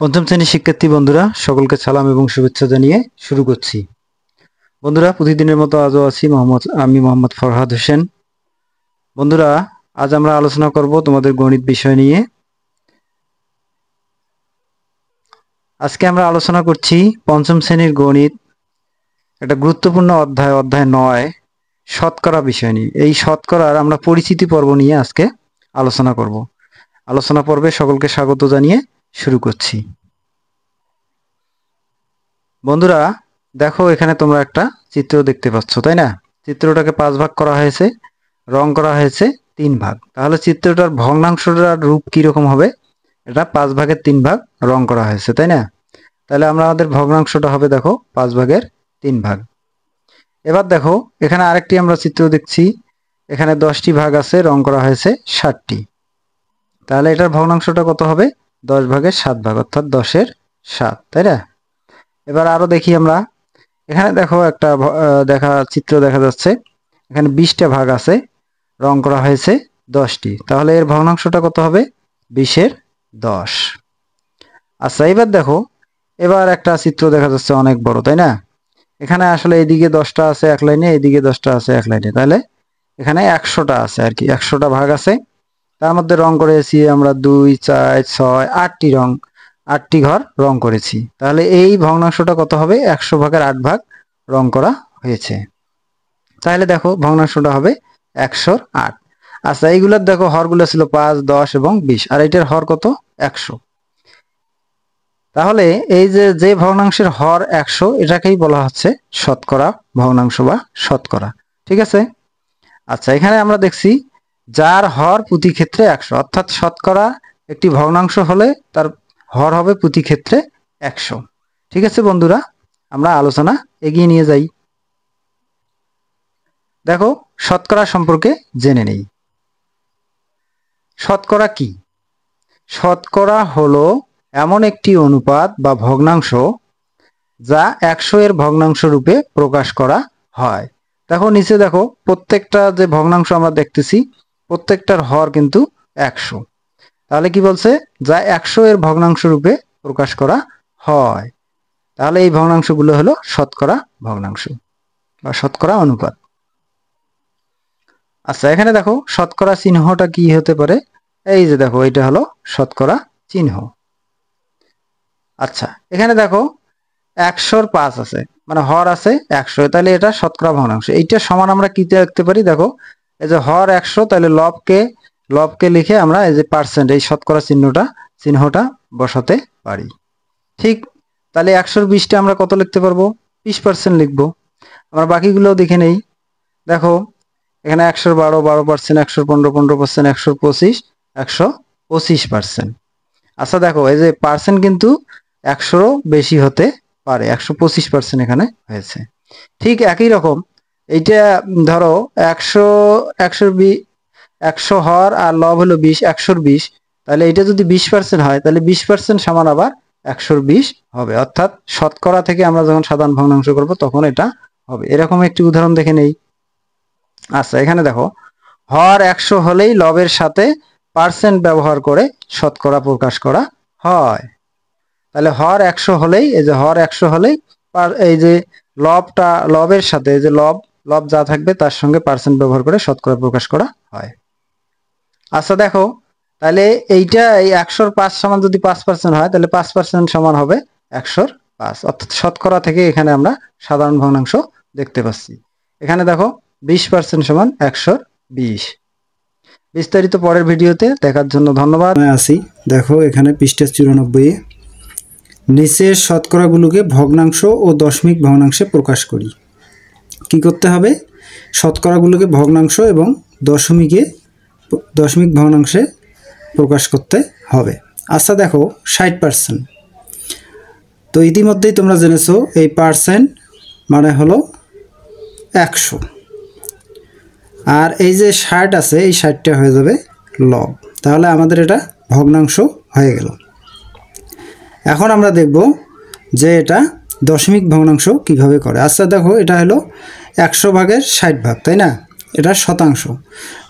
পঞ্চম শ্রেণীর শিক্ষার্থী বন্ধুরা সকলকে সালাম এবং শুভেচ্ছা জানিয়ে শুরু করছি। বন্ধুরা, প্রতিদিনের মতো আজও আছি আমি মোহাম্মদ ফরহাদ হোসেন। বন্ধুরা, আজ আমরা আলোচনা করব তোমাদের গণিত বিষয় নিয়ে। আজকে আমরা আলোচনা করছি পঞ্চম শ্রেণীর গণিত একটা গুরুত্বপূর্ণ অধ্যায় 9 শতকরা বিষয় নিয়ে। এই শতকরার আমরা পরিচিতি পর্ব নিয়ে আজকে আলোচনা করব। আলোচনা পর্বে সকলকে স্বাগত জানিয়ে শুরু করছি। বন্ধুরা, দেখো এখানে তোমরা একটা চিত্র দেখতে পাচ্ছ, তাই না? চিত্রটাকে 5 ভাগ করা হয়েছে, রং করা হয়েছে 3 ভাগ। তাহলে চিত্রটার ভগ্নাংশটার রূপ কি রকম হবে? এটা 5 ভাগের 3 ভাগ রং করা হয়েছে, তাই না? তাহলে আমাদের ভগ্নাংশটা হবে, দেখো, 5 ভাগের 3 ভাগ। এবার দেখো এখানে আরেকটি আমরা চিত্র দেখছি। এখানে 10টি ভাগ আছে, রং করা হয়েছে 60টি। তাহলে এটার ভগ্নাংশটা কত হবে? 10 ভাগের 7 ভাগ, অর্থাৎ 10-এর 7, তাই না? এবার আরো দেখি আমরা। এখানে দেখো একটা চিত্র দেখা যাচ্ছে। এখানে 20টা ভাগ আছে, রং করা হয়েছে 10টি। তাহলে এর ভগ্নাংশটা কত হবে? 20-এর 10। আচ্ছা, এবার দেখো, এবার একটা চিত্র দেখা যাচ্ছে অনেক বড়, তাই না? এখানে আসলে এইদিকে 10টা আছে এক লাইনে, এইদিকে 10টা আছে এক লাইনে। তাহলে এখানে 100টা আছে আর কি, 100টা ভাগ আছে। তার মধ্যে রং করেছি আমরা 2, 4, 6, 8টি ঘর রং করেছি। তাহলে এই ভগ্নাংশটা কত হবে? 100 ভাগের 8 ভাগ রং করা হয়েছে। তাহলে দেখো ভগ্নাংশটা হবে 108। আচ্ছা, এইগুলোর দেখো হরগুলো ছিল 5, 10 এবং 20, আর এটার হর কত? 100। তাহলে এই যে ভগ্নাংশের হর 100, এটাকেই বলা হচ্ছে শতকরা ভগ্নাংশ বা শতকরা। ঠিক আছে? আচ্ছা, এখানে আমরা দেখছি যার হর প্রতি ক্ষেত্রে 100, অর্থাৎ শতকরা একটি ভগ্নাংশ হলে তার হর হবে প্রতি ক্ষেত্রে 100। ঠিক আছে বন্ধুরা, আমরা আলোচনা এগিয়ে নিয়ে যাই। দেখো শতকরা সম্পর্কে জেনে নেই। শতকরা কি? শতকরা হলো এমন একটি অনুপাত বা ভগ্নাংশ যা 100 এর ভগ্নাংশ রূপে প্রকাশ করা হয়। দেখো নিচে দেখো, প্রত্যেকটা যে ভগ্নাংশ আমরা দেখতেছি প্রত্যেকটার হর কিন্তু 100। তাহলে কি বলছে? যা 100 এর ভগ্নাংশ রূপে প্রকাশ করা হয়। তাহলে এই ভগ্নাংশগুলো হলো শতকরা ভগ্নাংশ বা শতকরা অনুপাত। আচ্ছা, এখানে দেখো শতকরা চিহ্নটা কি হতে পারে? এই যে দেখো, এটা হলো শতকরা চিহ্ন। আচ্ছা, এখানে দেখো 100-র 5 আছে, মানে হর আছে 100, তাহলে এটা শতকরা ভগ্নাংশ। এইটা সমান আমরা কি লিখতে পারি? দেখো, এই যে হর 100, তাহলে লবকে লিখে আমরা এই যে পার্সেন্ট, এই শতকরা চিহ্নটা বসাতে পারি। ঠিক, তাহলে 100-র 20টা আমরা কত লিখতে পারবো? 20% লিখবো। আমরা বাকিগুলোও দেখে নেই। দেখো এখানে 100-র 12, 12%, 100-র 15, 15%, 100-র 25, 125%। আচ্ছা দেখো, এই যে পার্সেন্ট কিন্তু 100-রও বেশি হতে পারে, 125% এখানে হয়েছে। ঠিক একই রকম এইটা ধরো 100 হর আর লব হলো 20, 100-র 20, তাহলে এটা যদি 20% হয় তাহলে 20% সমান আবার 100-র 20 হবে। অর্থাৎ শতকরা থেকে আমরা যখন সাধারণ ভগ্নাংশ করব তখন এটা হবে। এরকম একটি উদাহরণ দেখে নেই। আচ্ছা, এখানে দেখো হর 100 হলেই লবের সাথে পার্সেন্ট ব্যবহার করে শতকরা প্রকাশ করা হয়। তাহলে হর 100 হলেই, এই যে হর 100 হলেই এই যে লবের সাথে, এই যে লব যা থাকবে তার সঙ্গে পার্সেন্ট ব্যবহার করে শতকরা প্রকাশ করা হয়। আচ্ছা দেখো, তাহলে এইটা এই 100-র 5 সমান যদি 5% হয় তাহলে 5% সমান হবে 100-র 5, অর্থাৎ শতকরা থেকে এখানে আমরা সাধারণ ভগ্নাংশ দেখতে পাচ্ছি। এখানে দেখো 20% সমান 100-র 20। বিস্তারিত পরের ভিডিওতে দেখার জন্য ধন্যবাদ। আসি, দেখো এখানে পৃষ্ঠা 94-এ নিচের শতকরাগুলোকে ভগ্নাংশ ও দশমিক ভগ্নাংশে প্রকাশ করি। কি করতে হবে? শতকরাগুলোকে ভগ্নাংশ এবং দশমিক ভগ্নাংশে প্রকাশ করতে হবে। আচ্ছা দেখো 60%, তো ইতিমধ্যেই তোমরা জেনেছো এই পার্সেন্ট মানে হলো 100, আর এই যে 60 আছে এই 60টা হয়ে যাবে লব। তাহলে আমাদের এটা ভগ্নাংশ হয়ে গেল। এখন আমরা দেখব যে এটা দশমিক ভগ্নাংশ কিভাবে করে। আচ্ছা দেখো, এটা হলো 100 ভাগের 60 ভাগ, তাই না? এটা শতাংশ।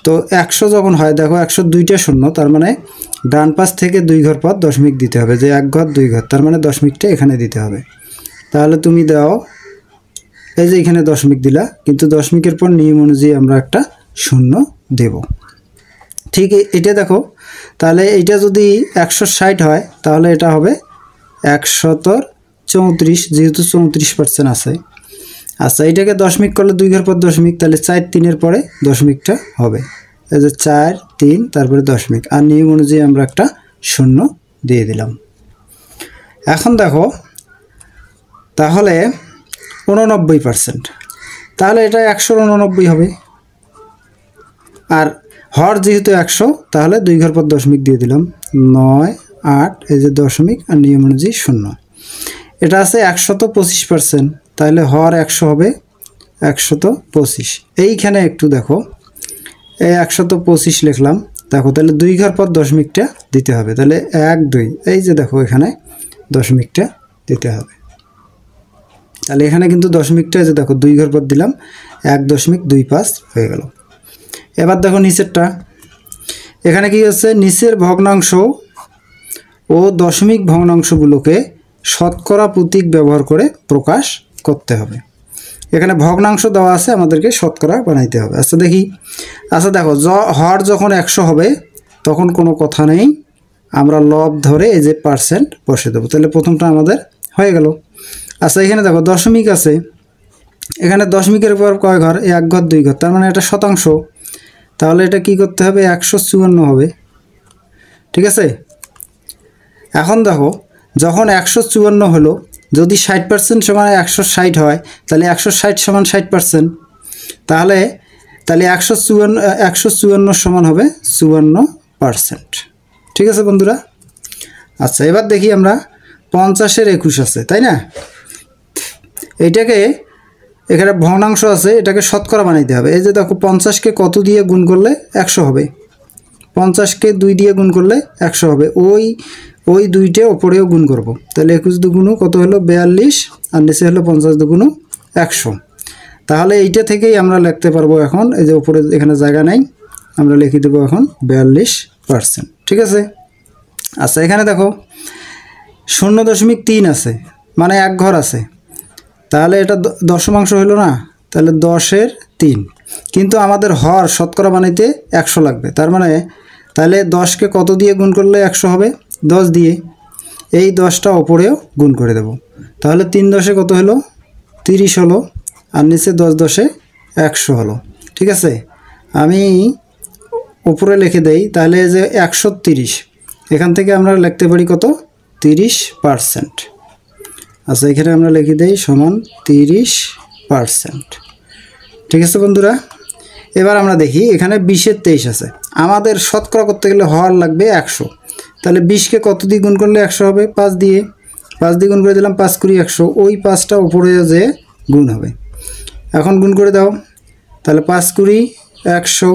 তো 100 যখন হয়, দেখো 102টা শূন্য, তার মানে ডান পাশ থেকে 2 ঘর পর দশমিক দিতে হবে, যে 1 ঘর 2 ঘর, তার মানে দশমিকটা এখানে দিতে হবে। তাহলে তুমি দাও, এই যে এখানে দশমিক দিলা, কিন্তু দশমিকের পর নিয়ম অনুযায়ী আমরা একটা শূন্য দেব। ঠিক এটা দেখো, তাহলে এটা যদি 160 হয় তাহলে এটা হবে 134, যেহেতু 34% আছে। আচ্ছা, এটাকে দশমিক করলে 2 ঘর পর দশমিক, তাহলে 4 3-এর পরে দশমিকটা হবে, এই যে 4 3 তারপরে দশমিক, আর নিয়ম অনুযায়ী আমরা একটা শূন্য দিয়ে দিলাম। এখন দেখো, তাহলে 89%, তাহলে এটা 189 হবে। আর হর যেহেতু 100, তাহলে 2 ঘর পর দশমিক দিয়ে দিলাম, 9 8, এই যে দশমিক, আর নিয়ম অনুযায়ী শূন্য। এটা আছে 125%, তাহলে হর 100 হবে 125। এইখানে একটু দেখো, এই 125 লিখলাম, দেখো তাহলে 2 ঘর পর দশমিকটা দিতে হবে, তাহলে 1 2, এই যে দেখো এখানে দশমিকটা দিতে হবে। তাহলে এখানে কিন্তু দশমিকটা, যে দেখো 2 ঘর পর দিলাম, 1.25 হয়ে গেল। এবার দেখো নিচেরটা, এখানে কি হচ্ছে, নিচের ভগ্নাংশ ও দশমিক ভগ্নাংশগুলোকে শতকরা প্রতীক ব্যবহার করে প্রকাশ করতে হবে। এখানে ভগ্নাংশ দেওয়া আছে, আমাদেরকে শতকরা বানাইতে হবে। আচ্ছা দেখি, আচ্ছা দেখো, হর যখন 100 হবে তখন কোনো কথা নেই, আমরা লব ধরে এই যে পার্সেন্ট বসে দেবো, তাহলে প্রথমটা আমাদের হয়ে গেল। আচ্ছা, এখানে দেখো দশমিক আছে, এখানে দশমিকের পর কয় ঘর, 1 ঘর 2 ঘর, তার মানে এটা শতাংশ, তাহলে এটা কি করতে হবে, 154 হবে। ঠিক আছে, এখন দেখো, যখন 154 হলো, যদি 60% সমান 160 হয়, তাহলে 160 সমান 60%, তাহলে 154 সমান হবে 54%। ঠিক আছে বন্ধুরা। আচ্ছা, এবার দেখি আমরা 50-এর 21 আছে, তাই না? এইটাকে, এখানে ভগ্নাংশ আছে, এটাকে শতকরা বানাইতে হবে। এই যে দেখো, 50-কে কত দিয়ে গুণ করলে 100 হবে, 50-কে 2 দিয়ে গুণ করলে 100 হবে, ওই 2টে ওপরেও গুণ করব, তাহলে 21 দুগুণও কত হলো 42, আর নিচে হলো 50 দুগুণও 100। তাহলে এইটা থেকেই আমরা লিখতে পারবো এখন, এই যে উপরে এখানে জায়গা নেই, আমরা লিখে দেবো এখন 42%। ঠিক আছে। আচ্ছা, এখানে দেখো 0.3 আছে, মানে 1 ঘর আছে, তাহলে এটা দশমাংশ হলো না, তাহলে 10-এর 3, কিন্তু আমাদের হর শতকরা বানাইতে 100 লাগবে, তার মানে তাহলে 10-কে কত দিয়ে গুণ করলে 100 হবে, 10 দিয়ে, এই 10টা ওপরেও গুণ করে দেব, তাহলে 3 10-এ কত হলো 30 হলো, আর নিচে 10 10-এ 100 হলো। ঠিক আছে, আমি উপরে লিখে দেই, তাহলে যে 130, এখান থেকে আমরা লিখতে পারি কত, 30%। আচ্ছা, এখানে আমরা লিখে দেই সমান 30%। ঠিক আছে বন্ধুরা। এবার আমরা দেখি, এখানে 20-এর 23 আছে, আমাদের শতকরা করতে গেলে হর লাগবে 100, তাহলে 20-কে কত দিয়ে গুণ করলে 100 হবে, 5 দিয়ে গুণ করে দিলাম, 5 কুড়ি 100, ওই 5টা উপরে যে গুণ হবে, এখন গুণ করে দাও, তাহলে 5 কুড়ি 100,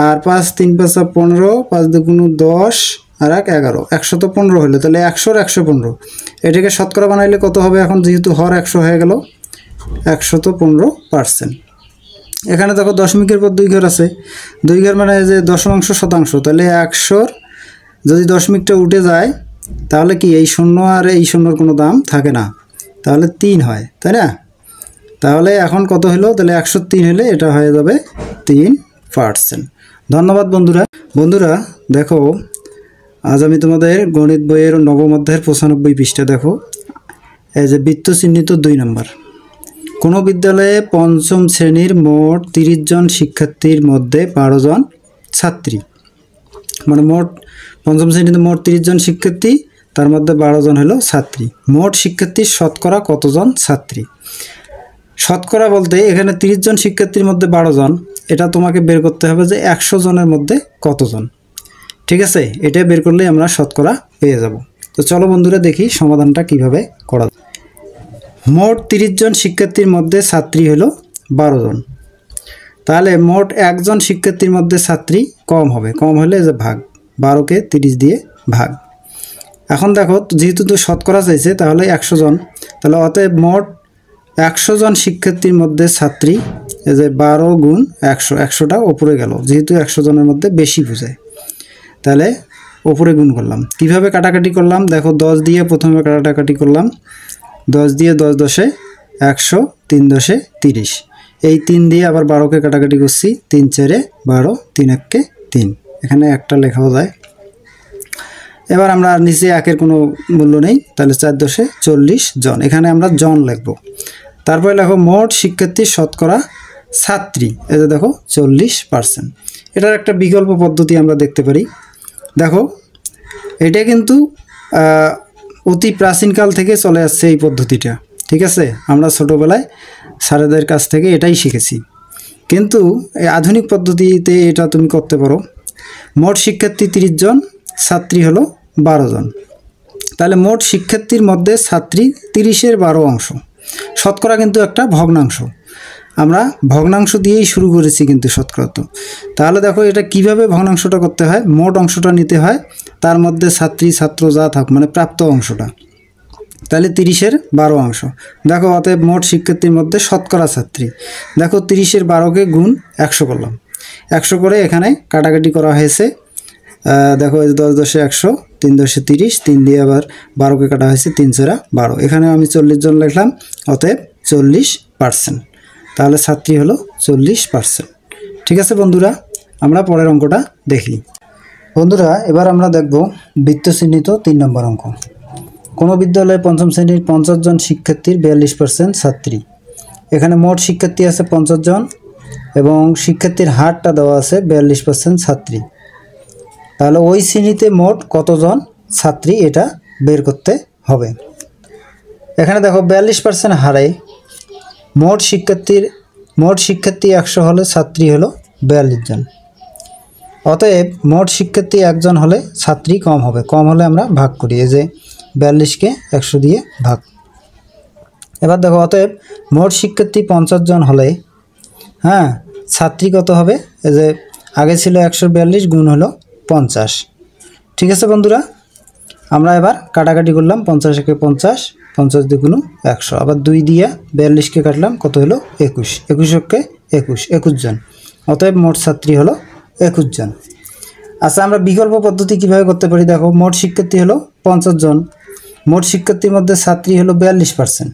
আর 5 3 5 15, 5 দুগুণ 10, আর 1 11, 115 হলো, তাহলে 100-র 115, এটাকে শতকরা বানাইলে কত হবে, এখন যেহেতু হর 100 হয়ে গেল, 115%। এখানে দেখো দশমিকের পর 2 ঘর আছে, 2 ঘর মানে যে দশমাংশ শতাংশ, তাহলে 100-র যদি দশমিকটা উঠে যায়, তাহলে কি এই শূন্য আর এই শূন্যর কোনো দাম থাকে না, তাহলে 3 হয়, তাই না? তাহলে এখন কত হলো, তাহলে 103 হলে এটা হয়ে যাবে 3%। ধন্যবাদ বন্ধুরা। বন্ধুরা দেখো, আজ আমি তোমাদের গণিত বইয়ের নবম অধ্যায়ের 95 পৃষ্ঠা দেখো, এই যে বৃত্ত চিহ্নিত 2 নম্বর, কোনো বিদ্যালয়ে পঞ্চম শ্রেণীর মোট 30 জন শিক্ষার্থীর মধ্যে 12 জন ছাত্রী, মানে মোট পঞ্চম শ্রেণীতে মোট 30 জন শিক্ষার্থী, তার মধ্যে 12 জন হলো ছাত্রী, মোট শিক্ষার্থীর শতকরা কতজন ছাত্রী? শতকরা বলতে এখানে 30 জন শিক্ষার্থীর মধ্যে 12 জন, এটা তোমাকে বের করতে হবে যে 100 জনের মধ্যে কতজন। ঠিক আছে, এটা বের করলেই আমরা শতকরা পেয়ে যাব। তো চলো বন্ধুরা দেখি সমাধানটা কিভাবে করা যায়। মোট 30 জন শিক্ষার্থীর মধ্যে ছাত্রী হলো 12 জন, তাহলে মোট 1 জন শিক্ষার্থীর মধ্যে ছাত্রী কম হবে, কম হলে যে ভাগ, 12-কে 30 দিয়ে ভাগ। এখন দেখো, যেহেতু তো শতকরা চাইছে, তাহলে 100 জন, তাহলে অতএব মোট 100 জন শিক্ষার্থীর মধ্যে ছাত্রী, এই যে 12 গুণ 100, 100টা উপরে গেল, যেহেতু 100 জনের মধ্যে বেশি বোঝায়, তাহলে ওপরে গুণ করলাম। কিভাবে কাটাকাটি করলাম দেখো, 10 দিয়ে প্রথমে কাটাকাটি করলাম, 10 দিয়ে 10 দশে 100, 3 দশে 30, এই 3 দিয়ে আবার 12কে কাটাকাটি করছি, 3 4 12, 3 1 3, এখানে একটা লেখাও যায়। এবার আমরা নিচে একের কোনো মূল্য নেই, তাহলে 4 দশে 40 জন, এখানে আমরা জন লিখব। তারপরে লেখো মোট শিক্ষার্থীর শতকরা ছাত্রী, এই যে দেখো 40%। এটার একটা বিকল্প পদ্ধতি আমরা দেখতে পারি। দেখো এটা কিন্তু অতি প্রাচীনকাল থেকে চলে আসছে এই পদ্ধতিটা, ঠিক আছে? আমরা ছোটোবেলায় স্যারেদের কাছ থেকে এটাই শিখেছি, কিন্তু এই আধুনিক পদ্ধতিতে এটা তুমি করতে পারো। মোট শিক্ষার্থী 30 জন, ছাত্রী হলো 12 জন, তাহলে মোট শিক্ষার্থীর মধ্যে ছাত্রী 30-এর 12 অংশ। শতকরা কিন্তু একটা ভগ্নাংশ, আমরা ভগ্নাংশ দিয়েই শুরু করেছি কিন্তু শতকরা। তো তাহলে দেখো এটা কিভাবে ভগ্নাংশটা করতে হয়, মোট অংশটা নিতে হয়, তার মধ্যে ছাত্রী ছাত্র যা থাক মানে প্রাপ্ত অংশটা, তাহলে 30-এর 12 অংশ। দেখো অতএব মোট শিক্ষার্থীর মধ্যে শতকরা ছাত্রী, দেখো 30-এর 12কে গুণ 100 করলাম, 100 করে এখানে কাটাকাটি করা হয়েছে। দেখো 10 দশে 100, 3 দশে 30, 3 দিয়ে আবার 12কে কাটা হয়েছে, 3 4 12, এখানে আমি 40 জন লিখলাম, অতএব 40%। তাহলে ছাত্রী হলো 40%। ঠিক আছে বন্ধুরা, আমরা পরের অঙ্কটা দেখি। বন্ধুরা এবার আমরা দেখব বৃত্ত চিহ্নিত 3 নম্বর অঙ্ক। কোনো বিদ্যালয়ে 5ম শ্রেণীর 50 জন শিক্ষার্থীর 42% ছাত্রী। এখানে মোট শিক্ষার্থী আছে 50 জন এবং শিক্ষার্থীর হারটা দেওয়া আছে 42% ছাত্রী। তাহলে ওই শ্রেণীতে মোট কতজন ছাত্রী এটা বের করতে হবে। এখানে দেখো 42% হারে মোট শিক্ষার্থী 100 হলে ছাত্রী হলো 42 জন। অতএব মোট শিক্ষার্থী 1 জন হলে ছাত্রী কম হবে, কম হলে আমরা ভাগ করি, এই যে 42কে 100 দিয়ে ভাগ। এবার দেখো অতএব মোট শিক্ষার্থী 50 জন হলে ছাত্রী কত হবে, এই যে আগে ছিল 142 গুণ হলো 50। ঠিক আছে বন্ধুরা, আমরা এবার কাটাকাটি করলাম, 50 একে 50, 50 দুগুণ 100, আবার 2 দিয়ে 42কে কাটলাম, কত হলো 21, 21কে 21 জন, অতএব মোট ছাত্রী হলো 21 জন। আচ্ছা আমরা বিকল্প পদ্ধতি কিভাবে করতে পারি, দেখো মোট শিক্ষার্থী হলো 50 জন, মোট শিক্ষার্থীর মধ্যে ছাত্রী হলো 42%,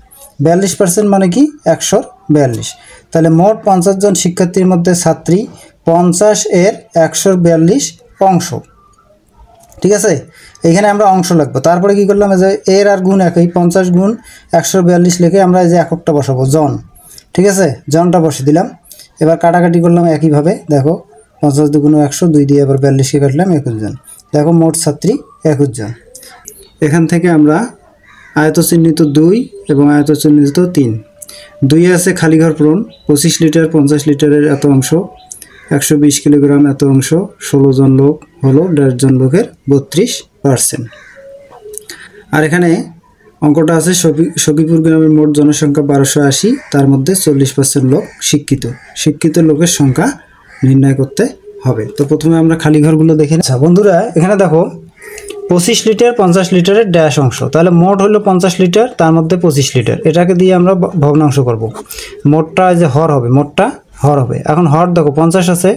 42% মানে কি 142, তাহলে মোট 50 জন শিক্ষার্থীর মধ্যে ছাত্রী 50-এর 142 অংশ। ঠিক আছে, এখানে আমরা অংশ লিখবো। তারপরে কি করলাম, এই যে এর আর গুণ একই, 50 গুণ 142 লিখে আমরা এই যে এককটা বসাবো জন। ঠিক আছে, জনটা বসে দিলাম। এবার কাটাকাটি করলাম একইভাবে, দেখো 50 দুগুণ 100, 2 দিয়ে আবার 42কে কাটলাম, 21 জন, দেখো মোট ছাত্রী 21 জন। এখান থেকে আমরা আয়ত চিহ্নিত 2 এবং আয়ত চিহ্নিত 3, 2 আছে খালি ঘর পূরণ, 25 লিটার 50 লিটারের এত অংশ, 120 কিলোগ্রাম এত অংশ, 16 জন লোক হলো 1.5 জন লোকের 32%। আর এখানে অঙ্কটা আছে সখীপুর গ্রামের মোট জনসংখ্যা 1280, তার মধ্যে 40% লোক শিক্ষিত লোকের সংখ্যা নির্ণয় করতে হবে। তো প্রথমে আমরা খালি ঘরগুলো দেখে নিই। আচ্ছা বন্ধুরা এখানে দেখো 25 লিটার 50 লিটারের ড্যাশ অংশ, তাহলে মোট হলো 50 লিটার, তার মধ্যে 25 লিটার, এটাকে দিয়ে আমরা ভগ্নাংশ করব। মোটটা যে হর হবে, মোটটা হর হবে। এখন হর দেখো 50 আছে,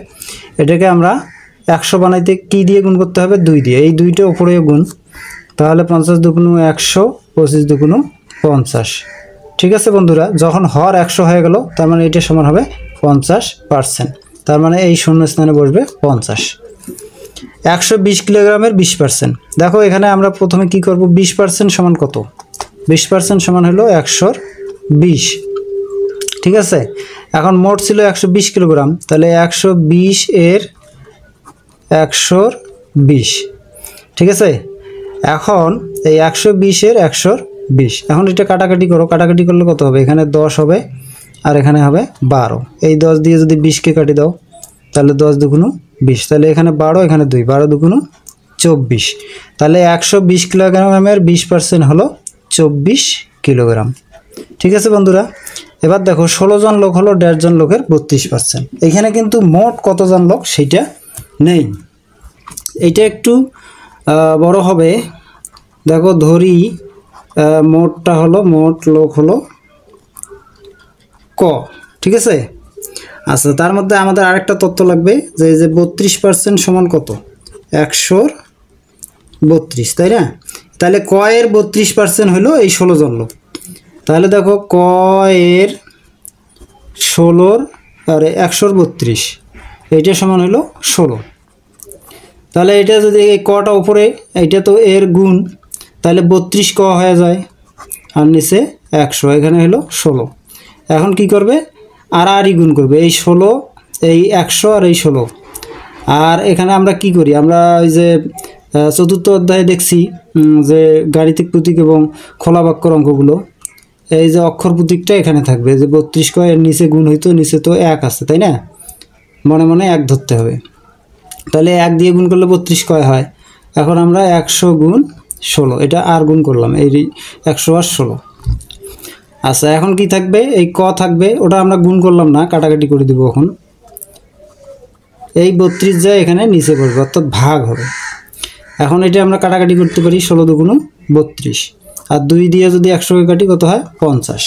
এটাকে আমরা 100 বানাইতে কি দিয়ে গুণ করতে হবে, 2 দিয়ে, এই 2টা উপরে গুণ, তাহলে 50 দুগুণ 100, 25 দুগুণ 50। ঠিক আছে বন্ধুরা, যখন হর 100 হয়ে গেল তার মানে এটা সমান হবে 50%, তার মানে এই শূন্য স্থানে বসবে 50। 120 কিলোগ্রামের 20%, দেখো এখানে আমরা প্রথমে কি করব, 20% সমান কত, 20% সমান হলো 120। ঠিক আছে, এখন মোট ছিল 120 কিলোগ্রাম, তাহলে 120 এর 120। ঠিক আছে, এখন এই 120 এর 120, এখন এটা কাটাকাটি করো, কাটাকাটি করলে কত হবে, এখানে 10 হবে আর এখানে হবে 12, এই 10 দিয়ে যদি 20কে কাটি দাও তাহলে 10 দুগুণ 20, তাহলে এখানে 12, এখানে 2, 12 দুগুণ 24, তাহলে 120 কিলোগ্রামের 20% হলো 24 কিলোগ্রাম। ঠিক আছে বন্ধুরা, এবার দেখো 16 জন লোক হলো 1.5 জন লোকের 32%, এখানে কিন্তু মোট কতজন লোক সেটা নেই, এইটা একটু বড় হবে। দেখো ধরি মোটটা হলো, মোট লোক হলো ক। ঠিক আছে, আচ্ছা তার মধ্যে আমাদের আরেকটা তথ্য লাগবে, যে 32% সমান কত, 100 32, তাই না? তাহলে ক এর 32% হলো এই 16 জন লোক। তাহলে দেখো ক এর 16 আর 132 এইটা সমান হলো 16। তাহলে এটা যদি এই কটা উপরে, এইটা তো এর গুণ, তাহলে 32 ক হয়ে যায় আর নিচে 100, এখানে হলো 16। এখন কি করবে, আরই গুণ করবে, এই 16 এই 100 আর এই 16। আর এখানে আমরা কি করি, আমরা ওই যে চতুর্থ অধ্যায়ে দেখছি যে গাণিতিক প্রতীক এবং খোলা বাক্যর অঙ্কগুলো, এই যে অক্ষর প্রতীকটা এখানে থাকবে, যে 32 ক এর নিচে গুণ হইতো, নিচে তো 1 আছে, তাই না? মনে মনে 1 ধরতে হবে। তাহলে 1 দিয়ে গুণ করলে 32 কয় হয়। এখন আমরা 100 গুণ 16, এটা আর গুণ করলাম, এই 100 আর 16। আচ্ছা, এখন কি থাকবে, এই ক থাকবে, ওটা আমরা গুণ করলাম না, কাটাকাটি করে দিব। এখন এই 32 যায় এখানে নিচে পড়বে, অর্থাৎ ভাগ হবে। এখন এটা আমরা কাটাকাটি করতে পারি, 16 দুগুণ 32, আর 2 দিয়ে যদি 100কে কাটি কত হয়, 50।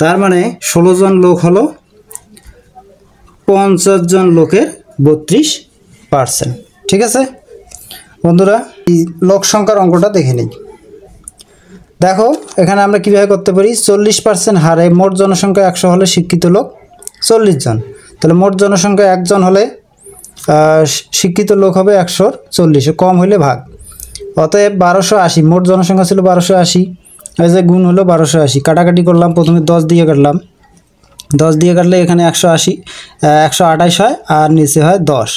তার মানে 16 জন লোক হলো 50 জন লোকের 32%। ঠিক আছে বন্ধুরা, এই লোক সংখ্যার অঙ্কটা দেখে নিই। দেখো এখানে আমরা কীভাবে করতে পারি, 40% হারে মোট জনসংখ্যা 100 হলে শিক্ষিত লোক 40 জন। তাহলে মোট জনসংখ্যা 1 জন হলে শিক্ষিত লোক হবে 140, কম হলে ভাগ। অতএব 1280, মোট জনসংখ্যা ছিল 1280, এই যে গুণ হলো 1280। কাটাকাটি করলাম, প্রথমে 10 দিয়ে কাটলাম, 10 দিয়ে কাটলে এখানে 180 128 হয়, আর নিচে হয় 10,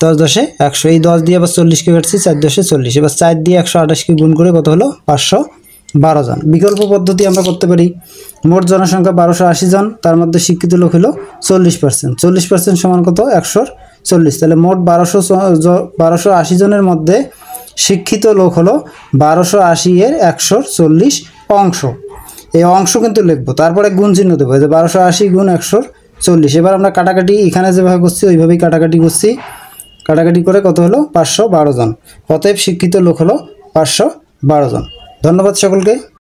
10 10 100। এই 10 দিয়ে আবার 40কে কাটছি, 4 10 40, এবার 4 দিয়ে 128কে গুণ করে কত হলো, 512 জন। বিকল্প পদ্ধতি আমরা করতে পারি, মোট জনসংখ্যা 1280 জন, তার মধ্যে শিক্ষিত লোক হলো 40%, 40% সমান কত, 140। তাহলে মোট 1280 জনের মধ্যে শিক্ষিত লোক হলো 1280 এর 140 অংশ। এই অংশ কিন্তু লিখবো, তারপরে গুণ চিহ্ন দেবো, যে 1280 গুণ 140। এবার আমরা কাটাকাটি এখানে যেভাবে করছি ওইভাবেই কাটাকাটি করছি, কাটাকাটি করে কত হলো, 512 জন। অতএব শিক্ষিত লোক হলো 512 জন। ধন্যবাদ সকলকে।